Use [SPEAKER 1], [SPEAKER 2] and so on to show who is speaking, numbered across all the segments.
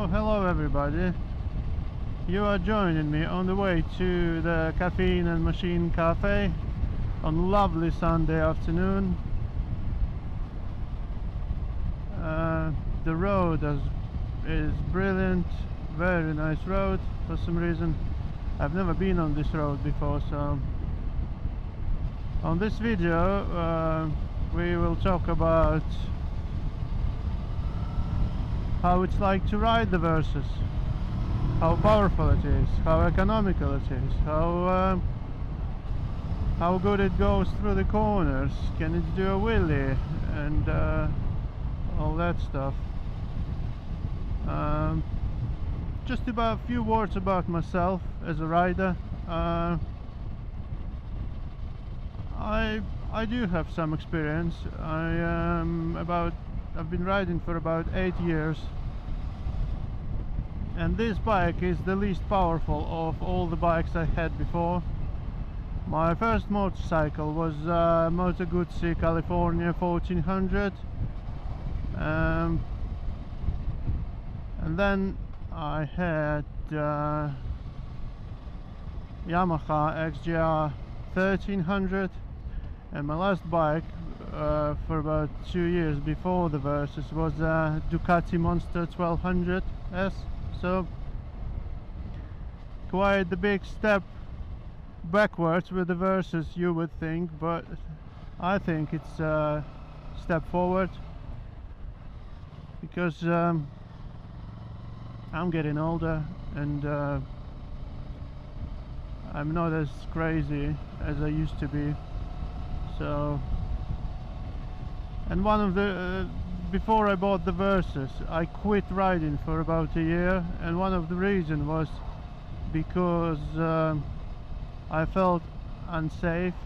[SPEAKER 1] So hello everybody, you are joining me on the way to the Caffeine and Machine Cafe on lovely Sunday afternoon. The road is brilliant, very nice road. For some reason I've never been on this road before, so on this video we will talk about how it's like to ride the Versys, how powerful it is, how economical it is, how good it goes through the corners, can it do a wheelie, and all that stuff. Just about a few words about myself as a rider. I do have some experience. I've been riding for about 8 years, and this bike is the least powerful of all the bikes I had before. My first motorcycle was Moto Guzzi California 1400, and then I had Yamaha XJR 1300, and my last bike for about 2 years before the Versys was Ducati Monster 1200S. So quite the big step backwards with the Versys, you would think, but I think it's a step forward, because I'm getting older and I'm not as crazy as I used to be. So, and one of the before I bought the Versys, I quit riding for about a year, and one of the reasons was because I felt unsafe.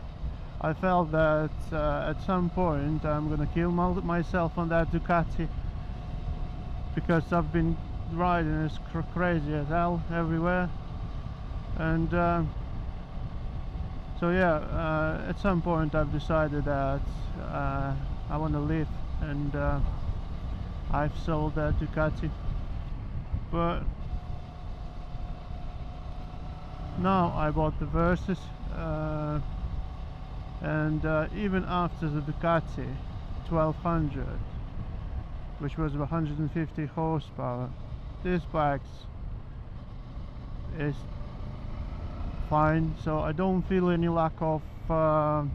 [SPEAKER 1] I felt that at some point I'm gonna kill myself on that Ducati, because I've been riding as crazy as hell everywhere. And so yeah, at some point I've decided that I want to live, and I've sold that Ducati. But now I bought the Versys, and even after the Ducati 1200, which was 150 horsepower, this bike is fine. So I don't feel any lack of power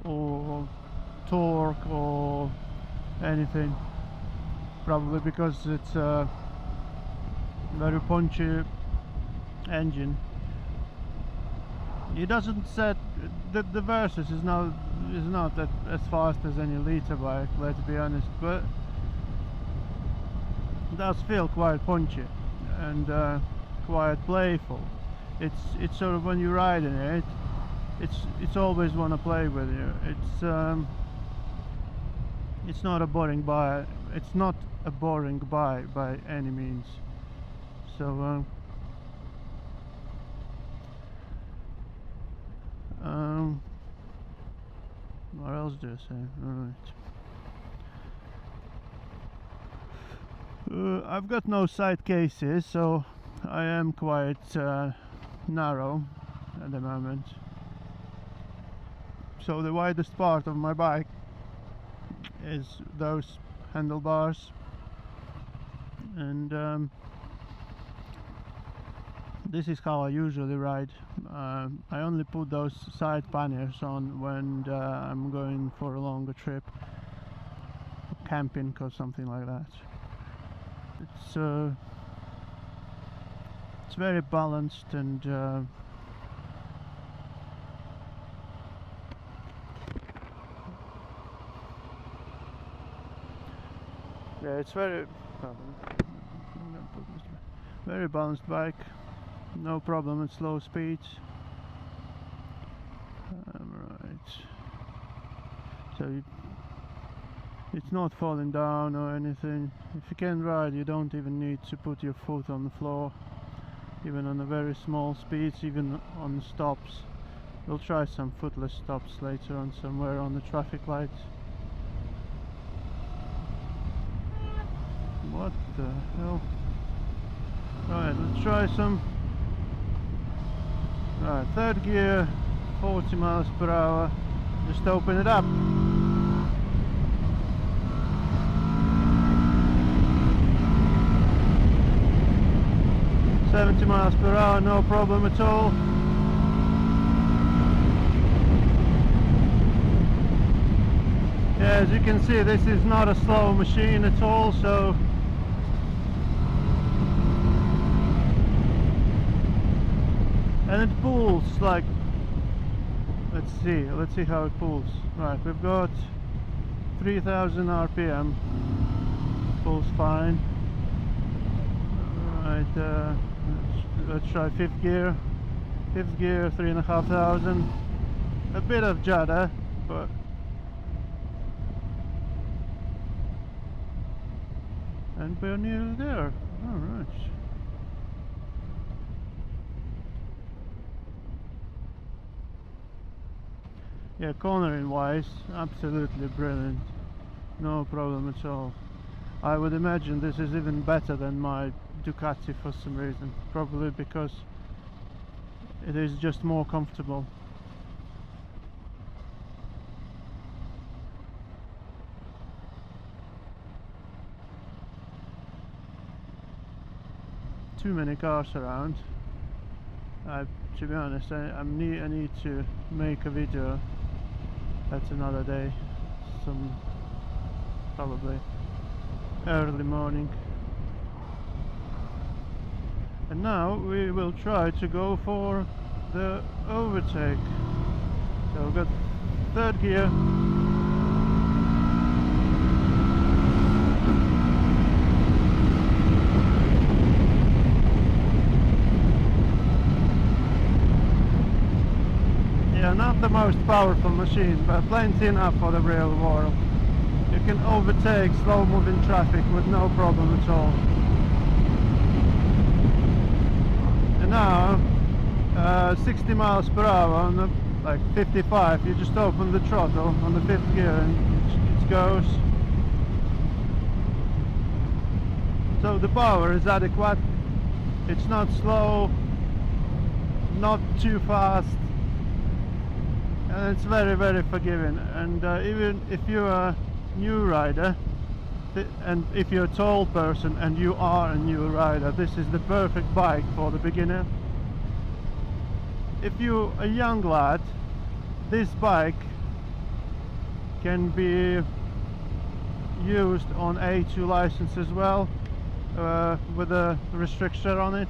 [SPEAKER 1] or torque or anything, probably because it's a very punchy engine. It doesn't set the Versys is not as fast as any liter bike, let's be honest, but it does feel quite punchy and quite playful. It's sort of, when you're riding it, it's always want to play with you. It's not a boring bike. It's not a boring bike by any means. So what else do I say? Alright. I've got no side cases, so I am quite narrow at the moment. So the widest part of my bike is those handlebars, and this is how I usually ride. I only put those side panniers on when I'm going for a longer trip, camping or something like that. It's very balanced, and yeah, it's very balanced bike. No problem at slow speeds. Right. So it's not falling down or anything. If you can ride, you don't even need to put your foot on the floor, even on the very small speeds, even on stops. We'll try some footless stops later on, somewhere on the traffic lights. What the hell? Right, let's try some. Right, third gear, 40 miles per hour. Just open it up. $70 miles per hour, no problem at all. Yeah, as you can see, this is not a slow machine at all, so and it pulls like, let's see how it pulls. Right, we've got 3000 RPM, pulls fine. Right, let's try fifth gear, 3,500. A bit of judder, but and we're nearly there. Alright. Yeah, cornering wise, absolutely brilliant. No problem at all. I would imagine this is even better than my Ducati for some reason. Probably because it is just more comfortable. Too many cars around. To be honest, I need to make a video. That's another day. Some probably early morning. And now we will try to go for the overtake. So we've got third gear. Yeah, not the most powerful machine, but plenty enough for the real world. You can overtake slow moving traffic with no problem at all. And now 60 miles per hour on the, like 55, you just open the throttle on the fifth gear and it goes. So the power is adequate. It's not slow, not too fast. And it's very, very forgiving. And even if you're a new rider, and if you're a tall person and you are a new rider, this is the perfect bike for the beginner. If you're a young lad, this bike can be used on A2 license as well, with a restrictor on it.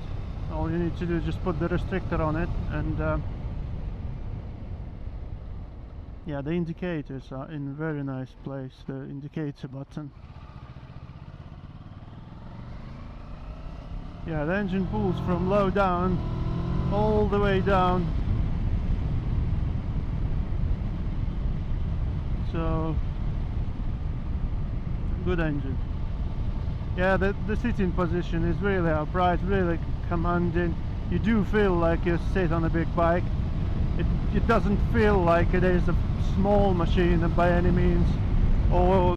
[SPEAKER 1] All you need to do is just put the restrictor on it, and yeah, the indicators are in a very nice place, the indicator button. Yeah, the engine pulls from low down all the way down. So, good engine. Yeah, the sitting position is really upright, really commanding. You do feel like you sit on a big bike. It doesn't feel like it is a small machine by any means, or